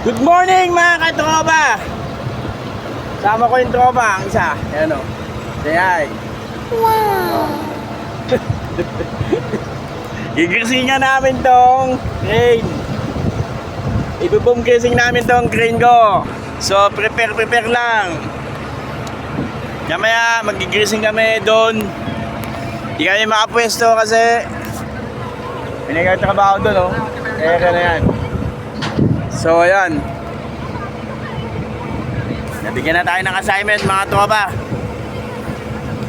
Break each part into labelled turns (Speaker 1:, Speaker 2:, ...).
Speaker 1: Good morning mga katropa! Sama ko yung tropa, ang isa. Ayan o. Say hi. Wow! Gigirsin nga namin tong crane. Ibubom casing namin tong crane ko. So prepare lang. Kamaya magigirsin kami doon. Di kami makapwesto kasi pinagkatrabaho doon, oh. Kaya na yan. So ayan, nabigyan na tayo ng assignment mga tropa.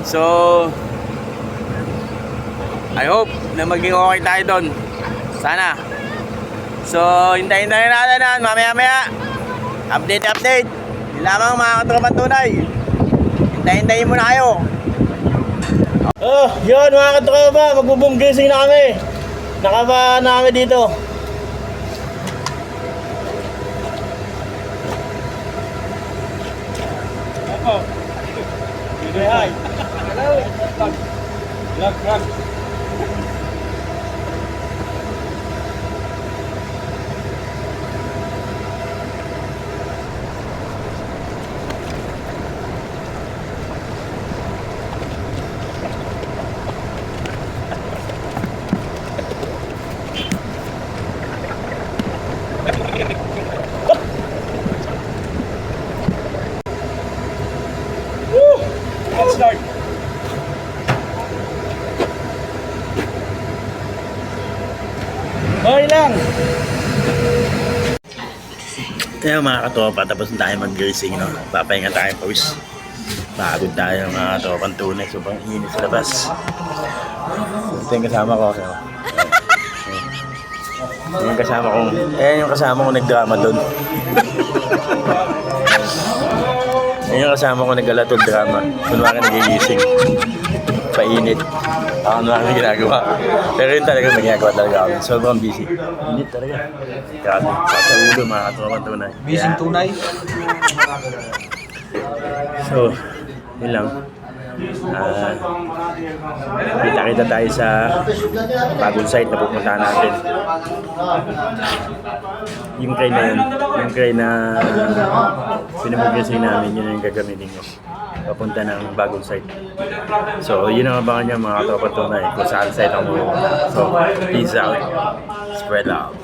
Speaker 1: So I hope na maging okay tayo doon. Sana. So hintayin natin na mamaya. Update. Hindi lamang mga katropa tunay. Hintayin muna kayo. Oh, yun mga katropa, magbo-boom casing na kami. Nakaba na kami dito. Oh. Hi. Hello. Vlog. Let's start. Okay lang. Kaya mga katropa, tapos na tayo mag-racing, no? Papahinga tayo pawis. Pagod tayo mga katropang tunay. Sobrang init sa labas. Ito yung kasama ko. Yung kasama ko. Yung kasama ko nagdrama doon. Yung kasama ko nag-alatol drama. Kunwari nagigising. Painit. Ako na kami ginagawa. Pero yun talaga may ginagawa talaga ako. Sobrang busy. Init talaga. Grabe. Sa ulo mga katropa tunay.
Speaker 2: Busy tunay?
Speaker 1: So, yun lang. Kita tayo sa bagong site na pupuntahan natin. Yung crane na yun, yung crane na pinamugyasin namin, yun yung gagamitin ko papunta ng bagong site. So yun ang abangan niya mga katropa tunay kung saan site ang pupunta. So peace out, spread out.